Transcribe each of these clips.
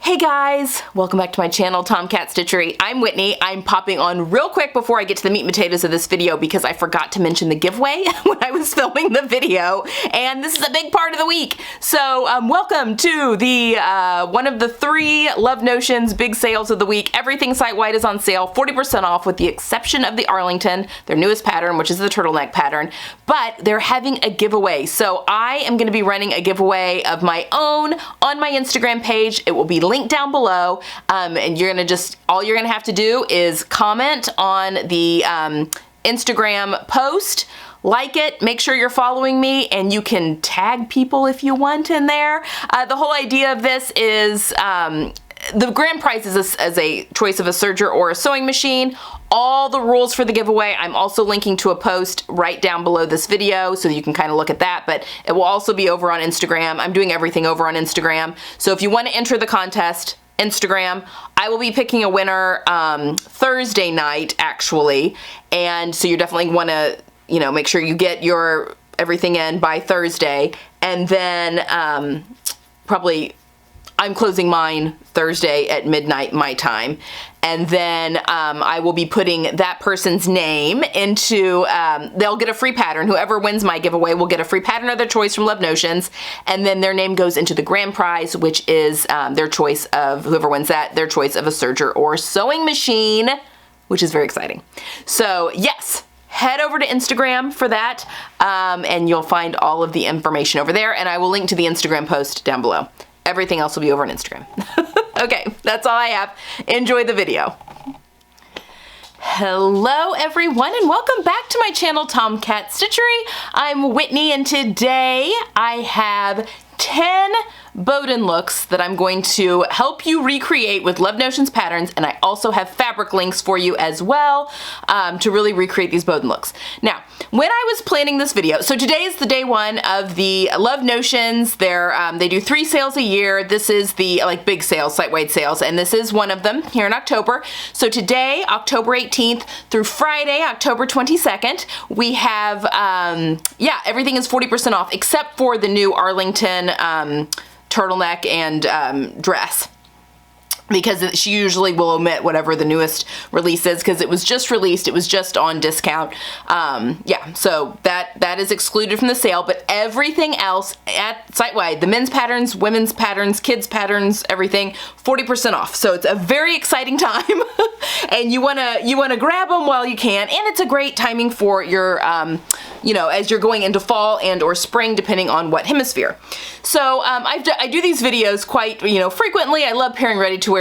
Hey guys, welcome back to my channel, Tomcat Stitchery. I'm Whitney. I'm popping on real quick before I get to the meat and potatoes of this video because I forgot to mention the giveaway when I was filming the video, and this is a big part of the week. So welcome to the one of the 3 Love Notions big sales of the week. Everything site-wide is on sale, 40% off with the exception of the Arlington, their newest pattern, which is the turtleneck pattern, but they're having a giveaway. So I am going to be running a giveaway of my own on my Instagram page. It will be linked down below, and you're gonna all you're gonna have to do is comment on the Instagram post, like it, make sure you're following me, and you can tag people if you want in there. The whole idea of this is the grand prize is as a choice of a serger or a sewing machine. All the rules for the giveaway, I'm also linking to a post right down below this video so you can kind of look at that, but it will also be over on Instagram. I'm doing everything over on Instagram. So if you want to enter the contest, Instagram, I will be picking a winner Thursday night actually, and so you definitely want to, you know, make sure you get your everything in by Thursday, and then probably I'm closing mine Thursday at midnight my time, and then I will be putting that person's name into, they'll get a free pattern. Whoever wins my giveaway will get a free pattern of their choice from Love Notions, and then their name goes into the grand prize, which is their choice of, whoever wins that, their choice of a serger or sewing machine, which is very exciting. So yes, head over to Instagram for that, and you'll find all of the information over there, and I will link to the Instagram post down below. Everything else will be over on Instagram. Okay, that's all I have. Enjoy the video. Hello everyone, and welcome back to my channel, Tomcat Stitchery. I'm Whitney, and today I have 10 Boden looks that I'm going to help you recreate with Love Notions patterns, and I also have fabric links for you as well to really recreate these Boden looks. Now, when I was planning this video, so today is the day 1 of the Love Notions. They do 3 sales a year. This is the big sales, site-wide sales, and this is one of them here in October. So today, October 18th through Friday, October 22nd, we have, yeah, everything is 40% off except for the new Arlington turtleneck and dress, because she usually will omit whatever the newest release is because it was just released, it was just on discount. Yeah, so that is excluded from the sale, but everything else at site-wide, the men's patterns, women's patterns, kids patterns, everything, 40% off. So it's a very exciting time and you wanna grab them while you can, and it's a great timing for your you know, as you're going into fall and or spring, depending on what hemisphere. So I do these videos quite, you know, frequently. I love pairing ready to wear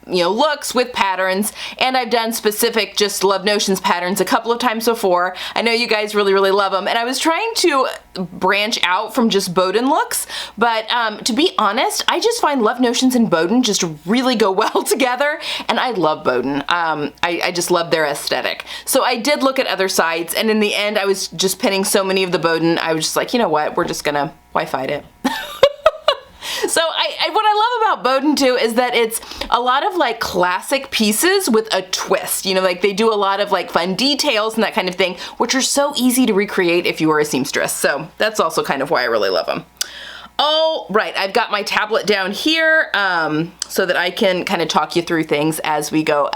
you know, looks with patterns, and I've done specific just Love Notions patterns a couple of times before. I know you guys really love them, and I was trying to branch out from just Boden looks, but to be honest, I just find Love Notions and Boden just really go well together, and I love Boden. I just love their aesthetic. So I did look at other sites, and in the end I was just pinning so many of the Boden, I was just like, you know what, we're just gonna Wi-Fi it. So what I love about Boden too is that it's a lot of like classic pieces with a twist. You know, like they do a lot of like fun details and that kind of thing, which are so easy to recreate if you were a seamstress. So that's also kind of why I really love them. Oh, right, I've got my tablet down here so that I can kind of talk you through things as we go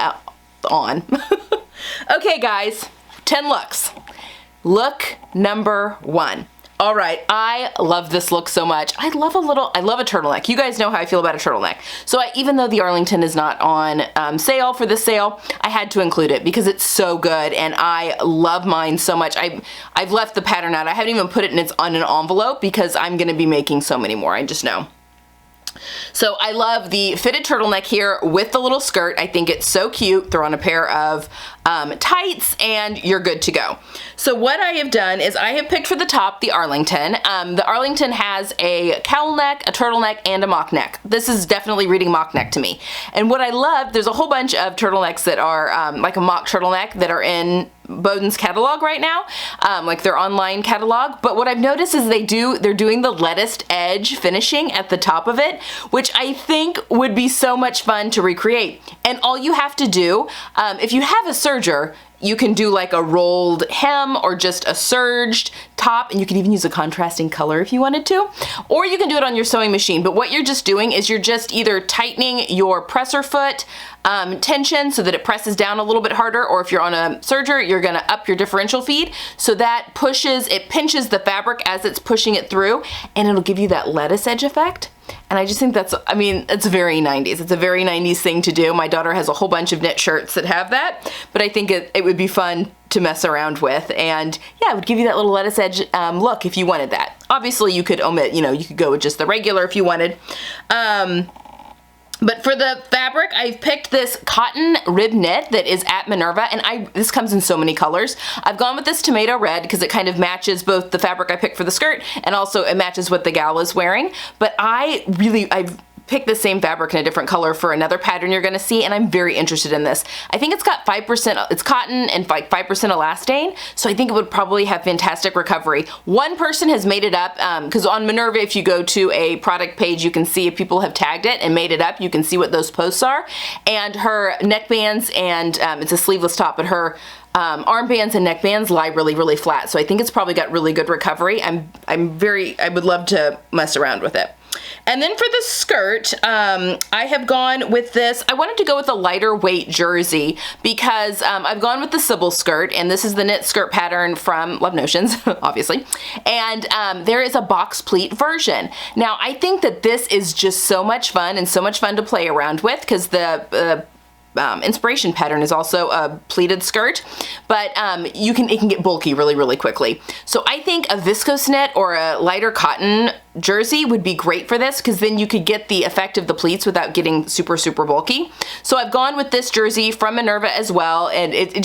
on. Okay guys, 10 looks. Look number 1. All right, I love this look so much. I love a turtleneck. You guys know how I feel about a turtleneck. So even though the Arlington is not on sale for this sale, I had to include it because it's so good, and I love mine so much. I've left the pattern out. I haven't even put it on an envelope because I'm gonna be making so many more, I just know. So I love the fitted turtleneck here with the little skirt. I think it's so cute. Throw on a pair of tights and you're good to go. So what I have done is I have picked for the top the Arlington. The Arlington has a cowl neck, a turtleneck, and a mock neck. This is definitely reading mock neck to me. And what I love, there's a whole bunch of turtlenecks that are like a mock turtleneck that are in Boden's catalog right now, like their online catalog, but what I've noticed is they're doing the lettuced edge finishing at the top of it, which I think would be so much fun to recreate. And all you have to do, if you have a serger, You can do like a rolled hem or just a serged top, and you can even use a contrasting color if you wanted to. Or you can do it on your sewing machine, but what you're just doing is you're just either tightening your presser foot tension so that it presses down a little bit harder, or if you're on a serger, you're gonna up your differential feed so that it pinches the fabric as it's pushing it through, and it'll give you that lettuce edge effect. And I just think that's, I mean, it's very 90s. It's a very 90s thing to do. My daughter has a whole bunch of knit shirts that have that, but I think it would be fun to mess around with. And yeah, it would give you that little lettuce edge look if you wanted that. Obviously you could omit, you know, you could go with just the regular if you wanted. But for the fabric, I've picked this cotton rib knit that is at Minerva, and this comes in so many colors. I've gone with this tomato red because it kind of matches both the fabric I picked for the skirt and also it matches what the gal is wearing. But I've picked the same fabric in a different color for another pattern you're gonna see, and I'm very interested in this. I think it's got 5%, it's cotton and like 5% elastane, so I think it would probably have fantastic recovery. One person has made it up, because on Minerva, if you go to a product page, you can see if people have tagged it and made it up, you can see what those posts are. And her neckbands and, it's a sleeveless top, but her armbands and neckbands lie really, really flat. So I think it's probably got really good recovery. I would love to mess around with it. And then for the skirt, I have gone with this. I wanted to go with a lighter weight jersey because I've gone with the Sybil skirt, and this is the knit skirt pattern from Love Notions, obviously. And there is a box pleat version. Now, I think that this is just so much fun and so much fun to play around with because the inspiration pattern is also a pleated skirt, but it can get bulky really, really quickly. So I think a viscose knit or a lighter cotton jersey would be great for this because then you could get the effect of the pleats without getting super, super bulky. So I've gone with this jersey from Minerva as well, and it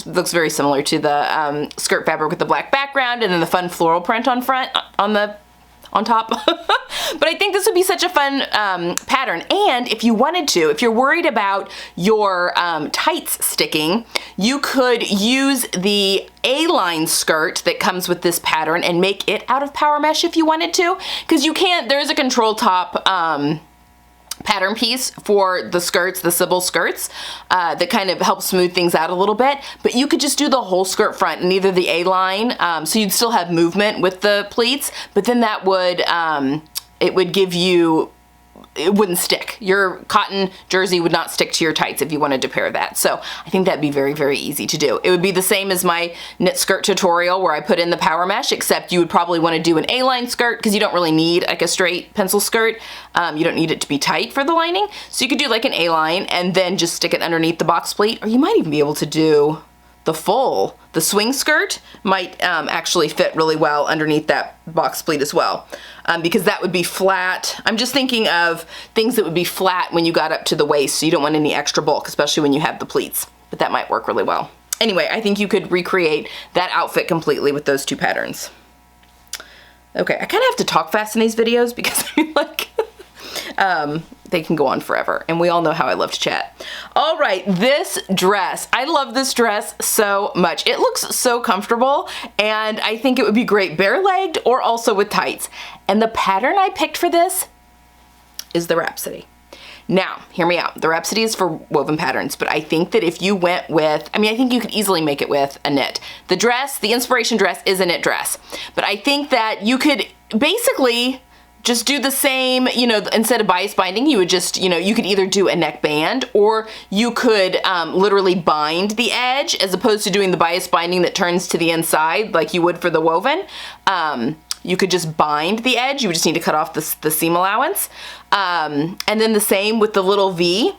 looks very similar to the skirt fabric with the black background and then the fun floral print on top. But I think this would be such a fun pattern. And if you wanted to, if you're worried about your tights sticking, you could use the A-line skirt that comes with this pattern and make it out of power mesh if you wanted to. Because there's a control top pattern piece for the skirts, the Sybil skirts, that kind of helps smooth things out a little bit, but you could just do the whole skirt front and either the A-line, so you'd still have movement with the pleats, but then that would, it wouldn't stick. Your cotton jersey would not stick to your tights if you wanted to pair that. So I think that'd be very, very easy to do. It would be the same as my knit skirt tutorial where I put in the power mesh, except you would probably want to do an A-line skirt because you don't really need like a straight pencil skirt. You don't need it to be tight for the lining. So you could do like an A-line and then just stick it underneath the box pleat, or you might even be able to do the swing skirt might actually fit really well underneath that box pleat as well, because that would be flat. I'm just thinking of things that would be flat when you got up to the waist, so you don't want any extra bulk, especially when you have the pleats, but that might work really well. Anyway, I think you could recreate that outfit completely with those two patterns. Okay, I kind of have to talk fast in these videos because I feel like they can go on forever, and we all know how I love to chat. All right, this dress. I love this dress so much. It looks so comfortable, and I think it would be great bare-legged or also with tights. And the pattern I picked for this is the Rhapsody. Now, hear me out. The Rhapsody is for woven patterns, but I think that if you went with, I think you could easily make it with a knit. The dress, the inspiration dress is a knit dress, but I think that you could basically just do the same, instead of bias binding, you would just, you could either do a neckband or you could literally bind the edge as opposed to doing the bias binding that turns to the inside like you would for the woven. You could just bind the edge. You would just need to cut off the seam allowance. And then the same with the little V.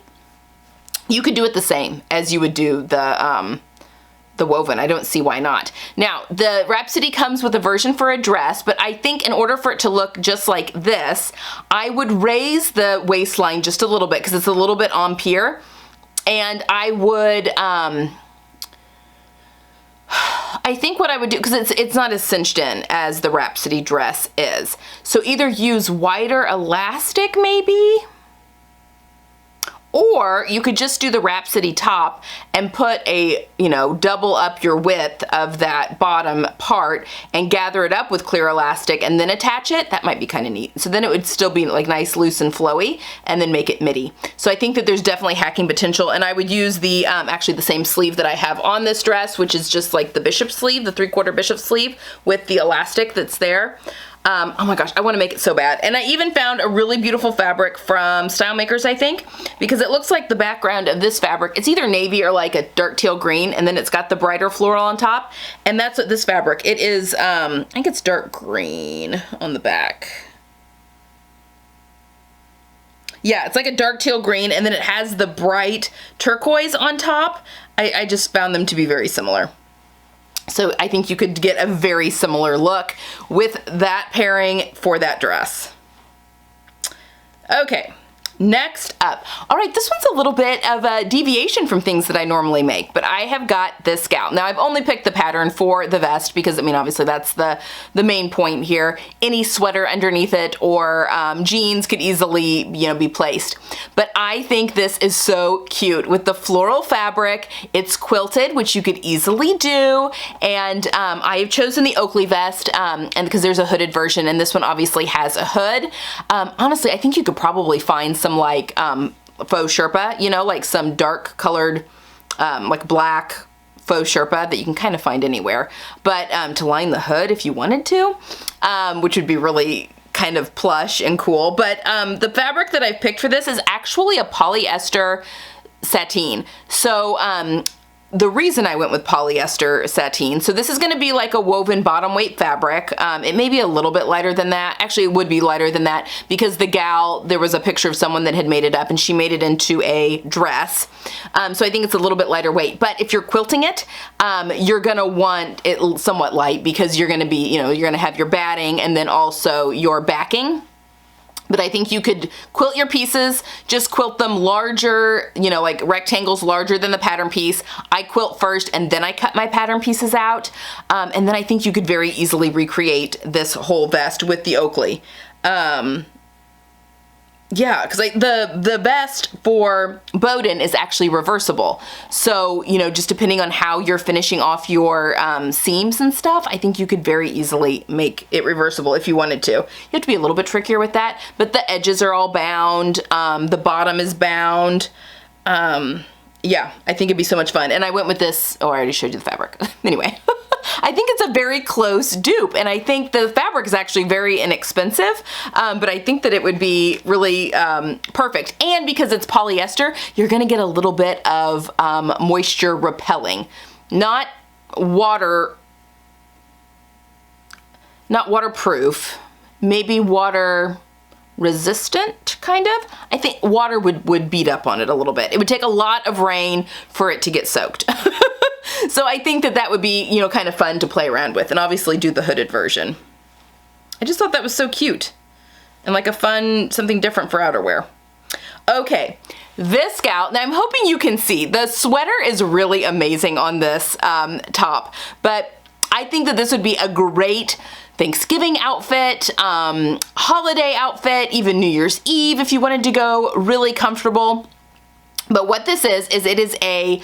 You could do it the same as you would do the woven. I don't see why not. Now, the Rhapsody comes with a version for a dress, but I think in order for it to look just like this, I would raise the waistline just a little bit because it's a little bit on pier, and I would, I think what I would do, because it's not as cinched in as the Rhapsody dress is, so either use wider elastic maybe, Or you could just do the Rhapsody top and put a, you know, double up your width of that bottom part and gather it up with clear elastic and then attach it. That might be kind of neat. So then it would still be like nice, loose and flowy, and then make it midi. So I think that there's definitely hacking potential, and I would use the, actually the same sleeve that I have on this dress, which is just like the bishop sleeve, the 3/4 bishop sleeve with the elastic that's there. Oh my gosh, I want to make it so bad. And I even found a really beautiful fabric from Style Makers, I think, because it looks like the background of this fabric, it's either navy or like a dark teal green, and then it's got the brighter floral on top. And that's what this fabric, it is, I think it's dark green on the back. Yeah, it's like a dark teal green, and then it has the bright turquoise on top. I just found them to be very similar. So I think you could get a very similar look with that pairing for that dress. Okay, next up. All right, this one's a little bit of a deviation from things that I normally make, but I have got this gown. Now I've only picked the pattern for the vest because, I mean, obviously that's the main point here. Any sweater underneath it or jeans could easily, you know, be placed. But I think this is so cute with the floral fabric. It's quilted, which you could easily do. And I have chosen the Oakley vest and because there's a hooded version, and this one obviously has a hood. Honestly, I think you could probably find some like faux Sherpa, you know, like some dark colored, like black faux Sherpa that you can kind of find anywhere. But to line the hood if you wanted to, which would be really kind of plush and cool. But the fabric that I've picked for this is actually a polyester sateen. So the reason I went with polyester sateen, so this is going to be like a woven bottom weight fabric. It may be a little bit lighter than that. Actually, it would be lighter than that because the gal, there was a picture of someone that had made it up and she made it into a dress. So I think it's a little bit lighter weight. But if you're quilting it, you're going to want it somewhat light because you're going to be, you know, you're going to have your batting and then also your backing. But I think you could quilt your pieces, just quilt them larger, you know, like rectangles larger than the pattern piece. I quilt first and then I cut my pattern pieces out. And then I think you could very easily recreate this whole vest with the Oakley. Yeah, because the vest for Boden is actually reversible. So, you know, just depending on how you're finishing off your seams and stuff, I think you could very easily make it reversible if you wanted to. You have to be a little bit trickier with that, but the edges are all bound. The bottom is bound. Yeah, I think it'd be so much fun. And I went with this, oh, I already showed you the fabric. Anyway. I think it's a very close dupe, and I think the fabric is actually very inexpensive, but I think that it would be really perfect. And because it's polyester, you're going to get a little bit of moisture repelling. Not waterproof, maybe water resistant, kind of. I think water would beat up on it a little bit. It would take a lot of rain for it to get soaked. So I think that that would be, you know, kind of fun to play around with, and obviously do the hooded version. I just thought that was so cute and like a fun, something different for outerwear. Okay, this gal, now I'm hoping you can see, the sweater is really amazing on this top, but I think that this would be a great Thanksgiving outfit, holiday outfit, even New Year's Eve if you wanted to go really comfortable. But what this is it is a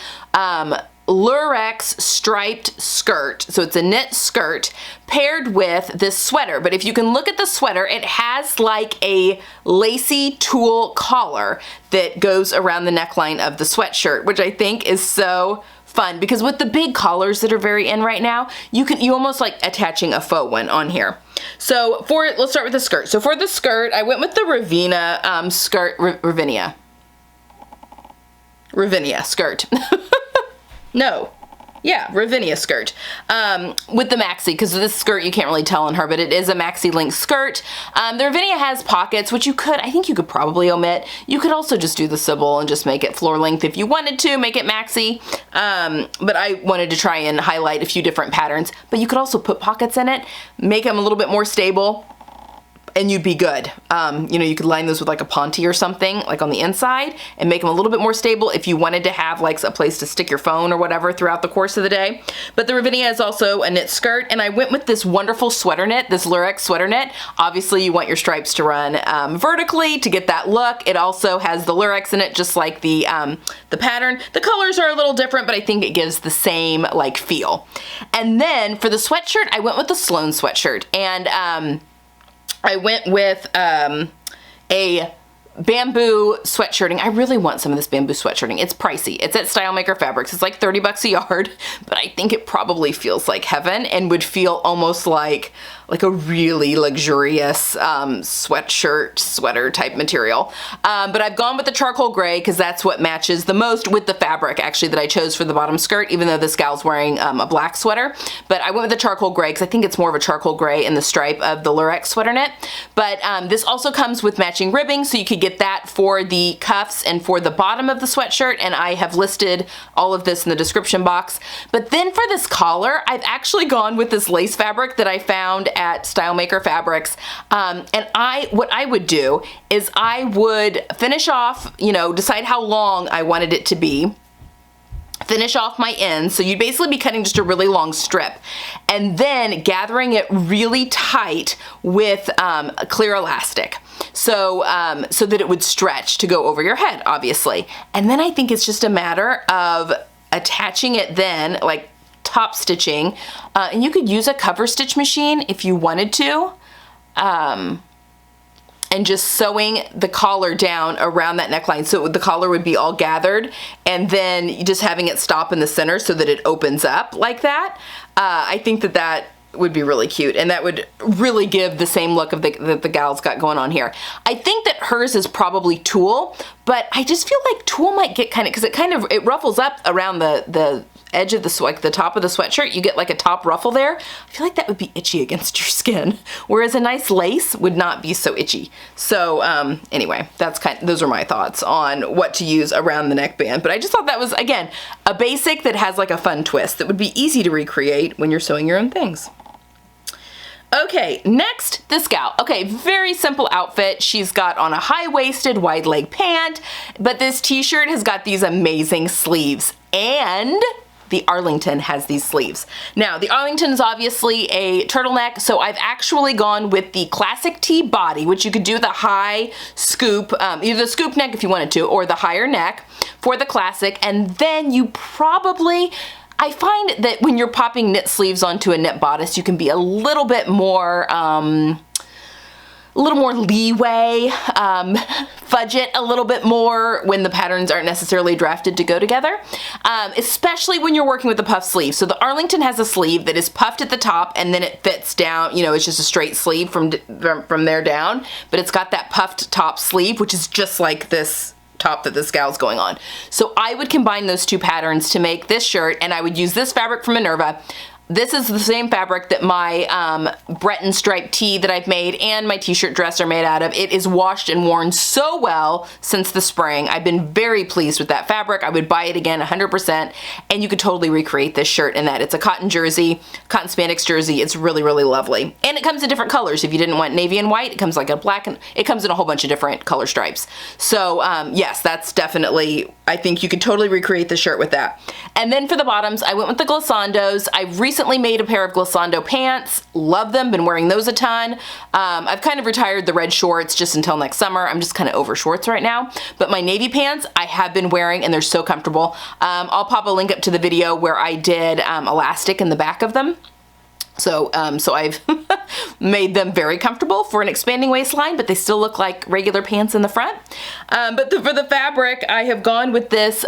Lurex striped skirt. So it's a knit skirt paired with this sweater. But if you can look at the sweater, it has like a lacy tulle collar that goes around the neckline of the sweatshirt, which I think is so fun because with the big collars that are very in right now, you almost like attaching a faux one on here. So let's start with the skirt. So for the skirt, I went with the Ravinia skirt, Ravinia skirt. No. Yeah, Ravinia skirt. With the maxi, because this skirt you can't really tell on her, but it is a maxi length skirt. The Ravinia has pockets, which I think you could probably omit. You could also just do the sybil and just make it floor length if you wanted to, make it maxi. But I wanted to try and highlight a few different patterns. But you could also put pockets in it, make them a little bit more stable. and you'd be good. You know, you could line those with like a ponte or something, like on the inside, and make them a little bit more stable if you wanted to have like a place to stick your phone or whatever throughout the course of the day. But the Ravinia is also a knit skirt, and I went with this wonderful sweater knit, this lurex sweater knit. Obviously, you want your stripes to run vertically to get that look. It also has the lurex in it, just like the pattern. The colors are a little different, but I think it gives the same like feel. And then for the sweatshirt, I went with the Sloan sweatshirt, and I went with a bamboo sweatshirting. I really want some of this bamboo sweatshirting. It's pricey. It's at Style Maker Fabrics. It's like 30 bucks a yard, but I think it probably feels like heaven and would feel almost like a really luxurious sweater type material. But I've gone with the charcoal gray because that's what matches the most with the fabric actually that I chose for the bottom skirt, even though this gal's wearing a black sweater. But I went with the charcoal gray because I think it's more of a charcoal gray in the stripe of the lurex sweater knit. But this also comes with matching ribbing, so you could get that for the cuffs and for the bottom of the sweatshirt, and I have listed all of this in the description box. But then for this collar, I've actually gone with this lace fabric that I found at Style Maker Fabrics, and what I would do is I would finish off, you know, decide how long I wanted it to be, finish off my ends, so you'd basically be cutting just a really long strip, and then gathering it really tight with a clear elastic, so that it would stretch to go over your head, obviously. And then I think it's just a matter of attaching it then, like top stitching, and you could use a cover stitch machine if you wanted to, and just sewing the collar down around that neckline so the collar would be all gathered, and then just having it stop in the center so that it opens up like that. I think that would be really cute, and that would really give the same look of that the gal's got going on here. I think that hers is probably tulle, but I just feel like tulle might get kind of, because it ruffles up around the edge of the top of the sweatshirt. You get like a top ruffle there. I feel like that would be itchy against your skin, whereas a nice lace would not be so itchy. So anyway, those are my thoughts on what to use around the neckband. But I just thought that was, again, a basic that has like a fun twist that would be easy to recreate when you're sewing your own things. Okay, next, this gal. Okay, very simple outfit. She's got on a high-waisted, wide-leg pant, but this t-shirt has got these amazing sleeves, and the Arlington has these sleeves. Now, the Arlington is obviously a turtleneck, so I've actually gone with the classic tee body, which you could do the high scoop, either the scoop neck if you wanted to, or the higher neck for the classic, and then you probably, I find that when you're popping knit sleeves onto a knit bodice, you can be a little bit more, leeway, fudge it a little bit more when the patterns aren't necessarily drafted to go together, especially when you're working with the puff sleeve. So the Arlington has a sleeve that is puffed at the top and then it fits down, you know, it's just a straight sleeve from there down, but it's got that puffed top sleeve, which is just like this top that this gal's going on. So I would combine those two patterns to make this shirt, and I would use this fabric from Minerva. This is the same fabric that my Breton striped tee that I've made and my t-shirt dress are made out of. It is washed and worn so well since the spring. I've been very pleased with that fabric. I would buy it again 100%, and you could totally recreate this shirt in that. It's a cotton jersey, cotton spandex jersey. It's really, really lovely. And it comes in different colors. If you didn't want navy and white, it comes like a black, and it comes in a whole bunch of different color stripes. So yes, that's definitely, I think you could totally recreate the shirt with that. And then for the bottoms, I went with the glissandos. I recently made a pair of glissando pants. Love them, been wearing those a ton. I've kind of retired the red shorts just until next summer. I'm just kind of over shorts right now. But my navy pants I have been wearing, and they're so comfortable. I'll pop a link up to the video where I did elastic in the back of them. So I've made them very comfortable for an expanding waistline, but they still look like regular pants in the front. But for the fabric, I have gone with this,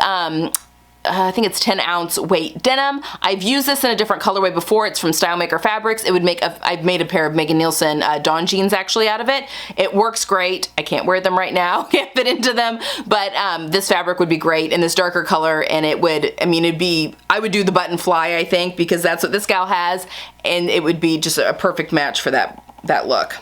I think it's 10 ounce weight denim. I've used this in a different colorway before. It's from Style Maker Fabrics. It would make I've made a pair of Megan Nielsen Dawn jeans actually out of it. It works great. I can't wear them right now, can't fit into them, but this fabric would be great in this darker color, and it would, I mean, I would do the button fly, I think, because that's what this gal has, and it would be just a perfect match for that look.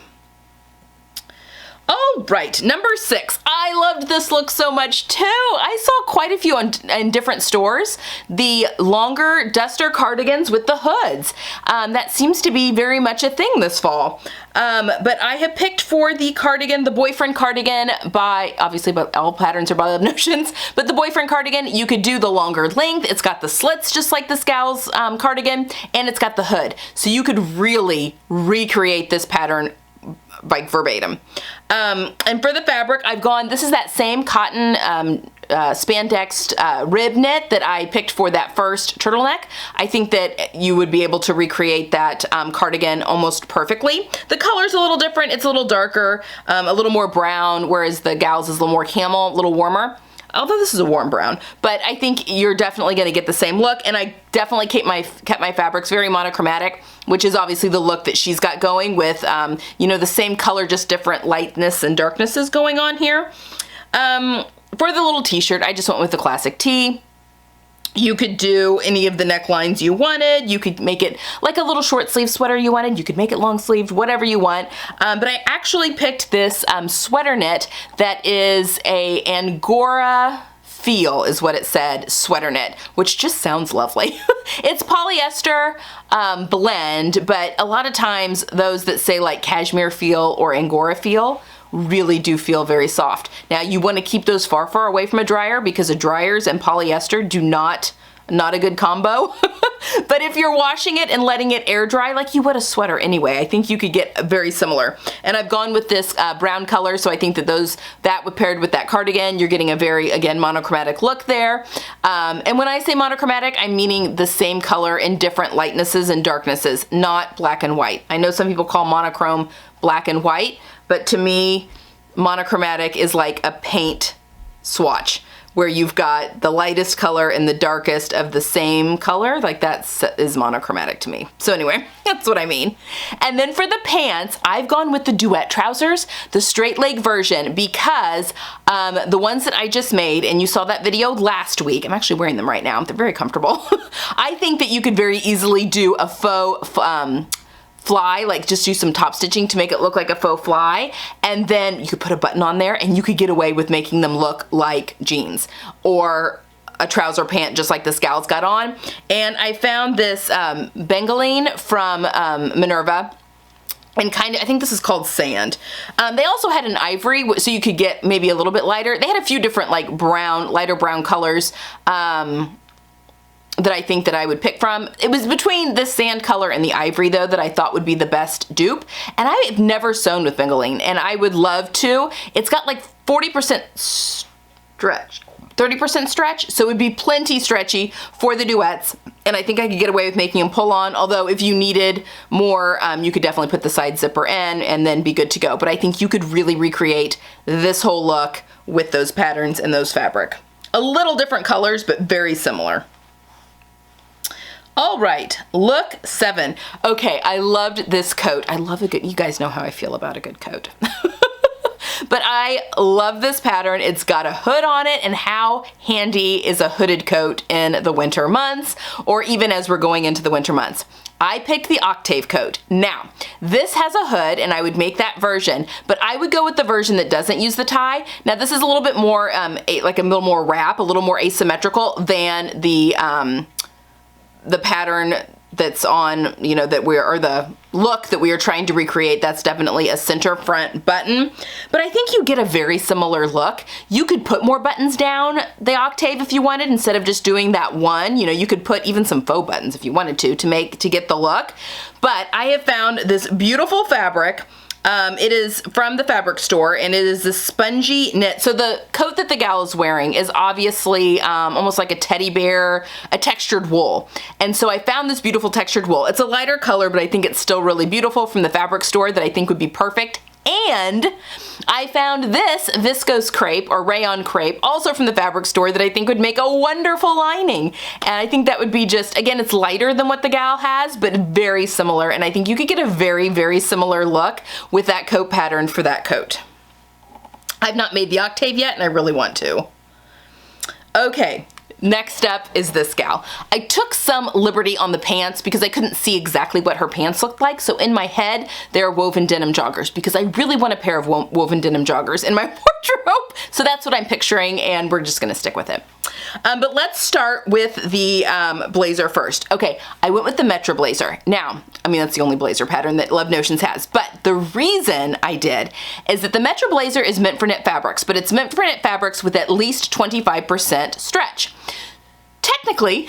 All right, number 6. I loved this look so much too. I saw quite a few in different stores. The longer duster cardigans with the hoods. That seems to be very much a thing this fall. But I have picked for the cardigan, the boyfriend cardigan obviously all patterns are by Love Notions, but the boyfriend cardigan, you could do the longer length. It's got the slits just like this gal's cardigan, and it's got the hood. So you could really recreate this pattern like verbatim. And for the fabric, this is that same cotton spandex rib knit that I picked for that first turtleneck. I think that you would be able to recreate that cardigan almost perfectly. The color's a little different. It's a little darker, a little more brown, whereas the gal's is a little more camel, a little warmer. Although this is a warm brown, but I think you're definitely going to get the same look, and I definitely kept my fabrics very monochromatic, which is obviously the look that she's got going with, you know, the same color, just different lightness and darknesses going on here. For the little t-shirt, I just went with the classic tee. You could do any of the necklines you wanted. You could make it like a little short sleeve sweater you wanted. You could make it long sleeved, whatever you want. But I actually picked this sweater knit that is a Angora feel is what it said, sweater knit, which just sounds lovely. It's polyester blend, but a lot of times those that say like cashmere feel or Angora feel really do feel very soft. Now you want to keep those far, far away from a dryer because the dryers and polyester do not a good combo. But if you're washing it and letting it air dry like you would a sweater anyway, I think you could get very similar. And I've gone with this brown color, so I think that paired with that cardigan, you're getting a very, again, monochromatic look there. And when I say monochromatic, I'm meaning the same color in different lightnesses and darknesses, not black and white. I know some people call monochrome black and white, but to me, monochromatic is like a paint swatch, where you've got the lightest color and the darkest of the same color. Like that is monochromatic to me. So anyway, that's what I mean. And then for the pants, I've gone with the duet trousers, the straight leg version, because the ones that I just made, and you saw that video last week, I'm actually wearing them right now, they're very comfortable. I think that you could very easily do a faux fly, like just do some top stitching to make it look like a faux fly, and then you could put a button on there and you could get away with making them look like jeans or a trouser pant just like this gal's got on. And I found this bengaline from Minerva, and I think this is called Sand. They also had an ivory, so you could get maybe a little bit lighter. They had a few different like lighter brown colors that I think that I would pick from. It was between this sand color and the ivory though that I thought would be the best dupe. And I've never sewn with bengaline, and I would love to. It's got like 40% stretch, 30% stretch, so it would be plenty stretchy for the duets. And I think I could get away with making them pull on, although if you needed more, you could definitely put the side zipper in and then be good to go. But I think you could really recreate this whole look with those patterns and those fabric. A little different colors, but very similar. All right, look 7. Okay, I loved this coat. I love a good, you guys know how I feel about a good coat. But I love this pattern. It's got a hood on it, and how handy is a hooded coat in the winter months, or even as we're going into the winter months. I picked the Octave coat. Now, this has a hood, and I would make that version, but I would go with the version that doesn't use the tie. Now, this is a little bit more, like a little more wrap, a little more asymmetrical than the pattern that's on, you know, or the look that we are trying to recreate. That's definitely a center front button, but I think you get a very similar look. You could put more buttons down the Octave if you wanted, instead of just doing that one. You know, you could put even some faux buttons if you wanted to get the look. But I have found this beautiful fabric. It is from the fabric store, and it is the spongy knit. So the coat that the gal is wearing is obviously almost like a teddy bear, a textured wool. And so I found this beautiful textured wool. It's a lighter color, but I think it's still really beautiful, from the fabric store, that I think would be perfect. And I found this viscose crepe or rayon crepe, also from the fabric store, that I think would make a wonderful lining. And I think that would be just, again, it's lighter than what the gal has, but very similar. And I think you could get a very, very similar look with that coat pattern for that coat. I've not made the Octave yet, and I really want to. Okay, Next up is this gal. I took some liberty on the pants because I couldn't see exactly what her pants looked like. So in my head, they're woven denim joggers because I really want a pair of woven denim joggers in my wardrobe. So that's what I'm picturing, and we're just gonna stick with it. But let's start with the blazer first. Okay, I went with the Metro blazer. Now, I mean, that's the only blazer pattern that Love Notions has, but the reason I did is that the Metro blazer is meant for knit fabrics, but it's meant for knit fabrics with at least 25% stretch. Technically,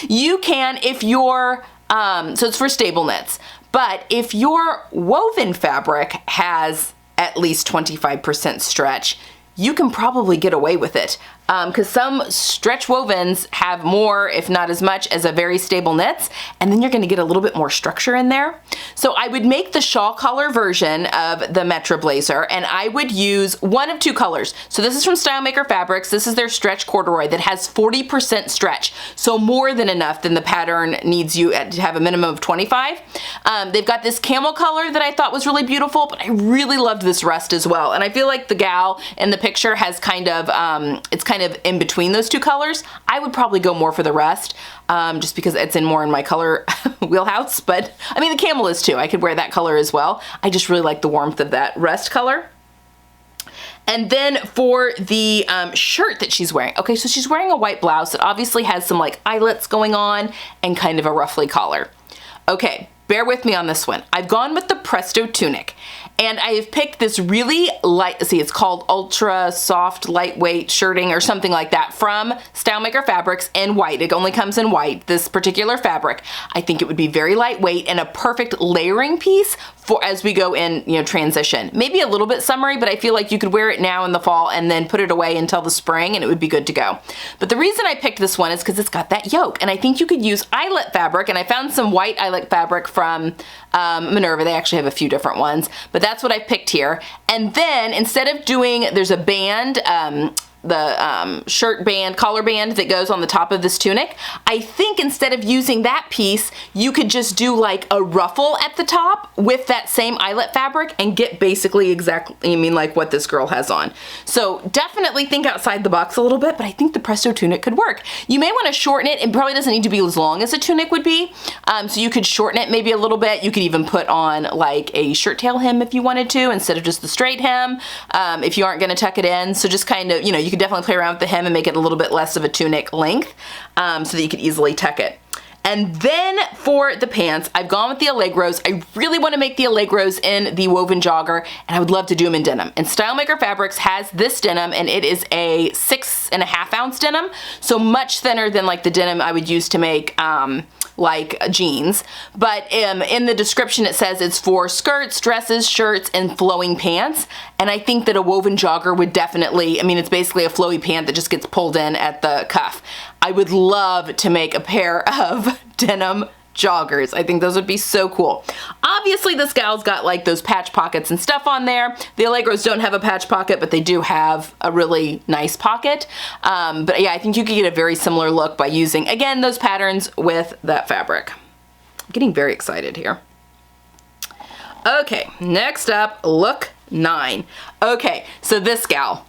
you can if you're, so it's for stable knits, but if your woven fabric has at least 25% stretch, you can probably get away with it. Because some stretch wovens have more, if not as much, as a very stable knits, and then you're gonna get a little bit more structure in there. So I would make the shawl color version of the Metro blazer, and I would use one of two colors. So this is from Stylemaker Fabrics. This is their stretch corduroy that has 40% stretch. So more than enough than the pattern needs you to have a minimum of 25. They've got this camel color that I thought was really beautiful, but I really loved this rust as well. And I feel like the gal in the picture has kind of, it's kind of in between those two colors. I would probably go more for the rust, just because it's more in my color wheelhouse, but I mean the camel is too. I could wear that color as well. I just really like the warmth of that rust color. And then for the shirt that she's wearing, okay, so she's wearing a white blouse that obviously has some like eyelets going on and kind of a ruffly collar. Okay, bear with me on this one. I've gone with the Presto tunic, and I have picked this really light, see, it's called Ultra Soft Lightweight Shirting or something like that from Stylemaker Fabrics in white. It only comes in white, this particular fabric. I think it would be very lightweight and a perfect layering piece for as we go in, you know, transition. Maybe a little bit summery, but I feel like you could wear it now in the fall and then put it away until the spring and it would be good to go. But the reason I picked this one is because it's got that yoke, and I think you could use eyelet fabric, and I found some white eyelet fabric from Minerva. They actually have a few different ones, but that's what I picked here. And then instead of doing, there's a band, the shirt band, collar band that goes on the top of this tunic. I think instead of using that piece, you could just do like a ruffle at the top with that same eyelet fabric and get basically exactly, I mean, like what this girl has on. So definitely think outside the box a little bit, but I think the Presto tunic could work. You may want to shorten it. It probably doesn't need to be as long as a tunic would be. So you could shorten it maybe a little bit. You could even put on like a shirt tail hem if you wanted to, instead of just the straight hem, if you aren't going to tuck it in. So just kind of, you know, you could definitely play around with the hem and make it a little bit less of a tunic length, so that you could easily tuck it. And then for the pants, I've gone with the Allegros. I really want to make the Allegros in the woven jogger, and I would love to do them in denim. And Stylemaker Fabrics has this denim, and it is a 6.5 ounce denim, so much thinner than like the denim I would use to make like jeans. But in the description it says it's for skirts, dresses, shirts, and flowing pants. And I think that a woven jogger would definitely, I mean, it's basically a flowy pant that just gets pulled in at the cuff. I would love to make a pair of denim joggers. I think those would be so cool. Obviously this gal's got like those patch pockets and stuff on there. The Allegros don't have a patch pocket, but they do have a really nice pocket. But yeah, I think you could get a very similar look by using, again, those patterns with that fabric. I'm getting very excited here. Okay, next up, look 9. Okay, so this gal.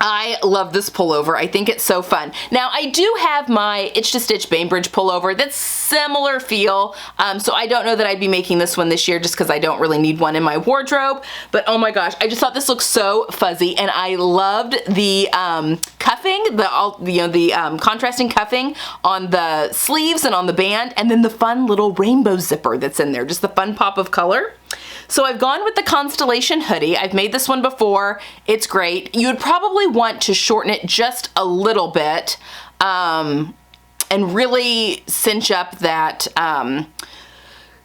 I love this pullover. I think it's so fun. Now I do have my Itch to Stitch Bainbridge pullover that's similar feel, so I don't know that I'd be making this one this year just because I don't really need one in my wardrobe, but oh my gosh, I just thought this looked so fuzzy, and I loved the cuffing, the contrasting cuffing on the sleeves and on the band, and then the fun little rainbow zipper that's in there, just the fun pop of color. So I've gone with the Constellation hoodie. I've made this one before. It's great. You would probably want to shorten it just a little bit and really cinch up that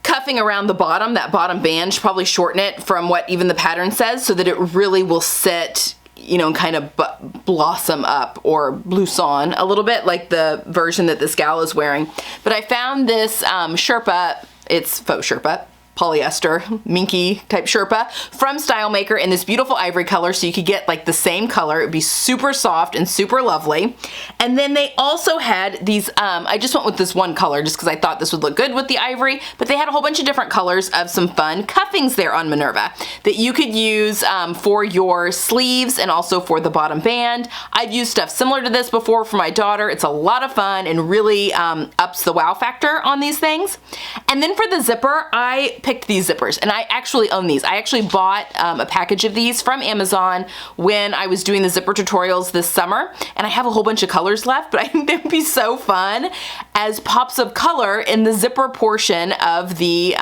cuffing around the bottom, that bottom band. Should probably shorten it from what even the pattern says so that it really will sit, you know, and kind of blossom up or blouson a little bit like the version that this gal is wearing. But I found this Sherpa, it's faux Sherpa, polyester, minky type Sherpa from Style Maker in this beautiful ivory color, so you could get like the same color. It would be super soft and super lovely. And then they also had these, I just went with this one color just because I thought this would look good with the ivory, but they had a whole bunch of different colors of some fun cuffings there on Minerva that you could use for your sleeves and also for the bottom band. I've used stuff similar to this before for my daughter. It's a lot of fun and really ups the wow factor on these things. And then for the zipper, I picked these zippers, and I actually own these. I actually bought a package of these from Amazon when I was doing the zipper tutorials this summer, and I have a whole bunch of colors left, but I think they would be so fun as pops of color in the zipper portion of the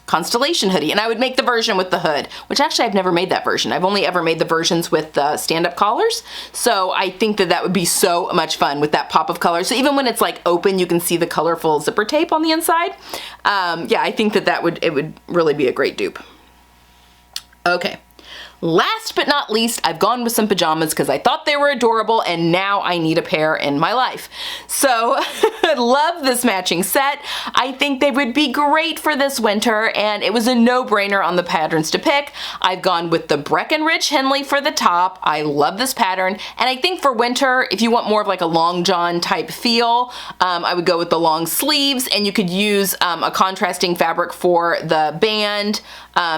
Constellation hoodie. And I would make the version with the hood, which actually I've never made that version. I've only ever made the versions with the stand-up collars. So I think that that would be so much fun with that pop of color. So even when it's like open, you can see the colorful zipper tape on the inside. Yeah, I think that it would really be a great dupe. Okay. Last but not least, I've gone with some pajamas because I thought they were adorable, and now I need a pair in my life. So I love this matching set. I think they would be great for this winter, and it was a no-brainer on the patterns to pick. I've gone with the Breckenridge Henley for the top. I love this pattern, and I think for winter, if you want more of like a long john type feel, I would go with the long sleeves, and you could use a contrasting fabric for the band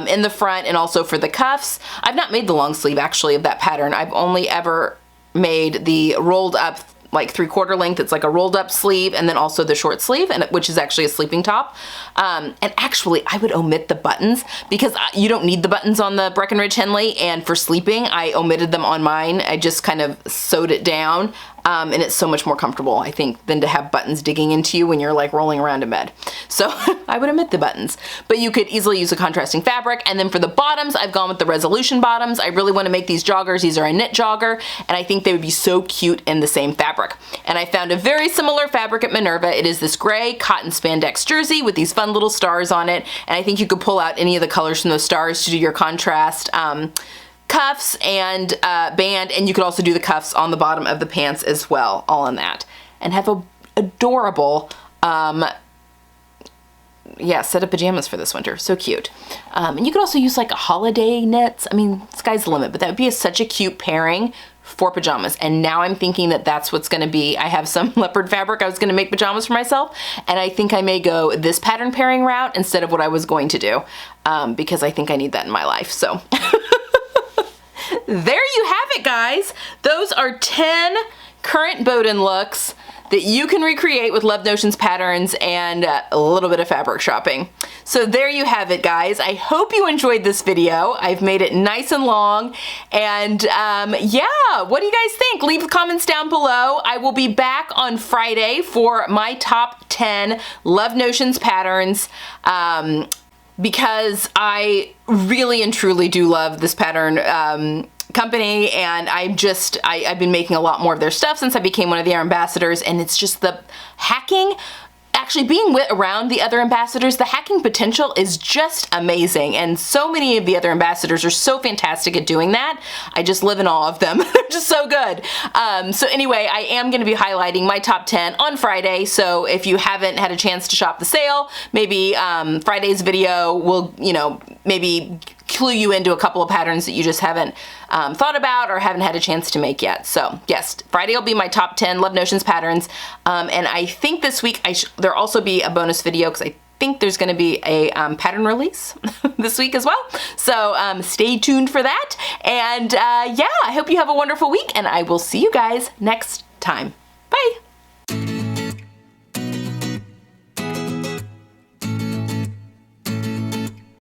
in the front and also for the cuffs. I've not made the long sleeve actually of that pattern. I've only ever made the rolled up like 3/4 length. It's like a rolled up sleeve, and then also the short sleeve, and which is actually a sleeping top. And actually I would omit the buttons because you don't need the buttons on the Breckenridge Henley, and for sleeping I omitted them on mine. I just kind of sewed it down. And it's so much more comfortable, I think, than to have buttons digging into you when you're like rolling around in bed. So I would omit the buttons, but you could easily use a contrasting fabric. And then for the bottoms, I've gone with the Resolution bottoms. I really want to make these joggers. These are a knit jogger, and I think they would be so cute in the same fabric. And I found a very similar fabric at Minerva. It is this gray cotton spandex jersey with these fun little stars on it. And I think you could pull out any of the colors from those stars to do your contrast cuffs and band, and you could also do the cuffs on the bottom of the pants as well, all in that. And have a adorable yeah, set of pajamas for this winter. So cute. And you could also use like a holiday knits. I mean, sky's the limit, but that would be such a cute pairing for pajamas. And now I'm thinking that that's what's gonna be. I have some leopard fabric. I was gonna make pajamas for myself, and I think I may go this pattern pairing route instead of what I was going to do, because I think I need that in my life. So there you have it, guys. Those are 10 current Boden looks that you can recreate with Love Notions patterns and a little bit of fabric shopping. So there you have it, guys. I hope you enjoyed this video. I've made it nice and long, and yeah, what do you guys think? Leave comments down below. I will be back on Friday for my top 10 Love Notions patterns, because I really and truly do love this pattern company, and I've been making a lot more of their stuff since I became one of their ambassadors, and it's just the hacking, actually being around the other ambassadors, the hacking potential is just amazing, and so many of the other ambassadors are so fantastic at doing that. I just live in awe of them. They're just so good. So anyway, I am going to be highlighting my top 10 on Friday, so if you haven't had a chance to shop the sale, maybe Friday's video will, you know, maybe clue you into a couple of patterns that you just haven't thought about or haven't had a chance to make yet. So yes, Friday will be my top 10 Love Notions patterns, and I think this week there'll also be a bonus video because I think there's going to be a pattern release this week as well. So stay tuned for that, and yeah, I hope you have a wonderful week, and I will see you guys next time. Bye!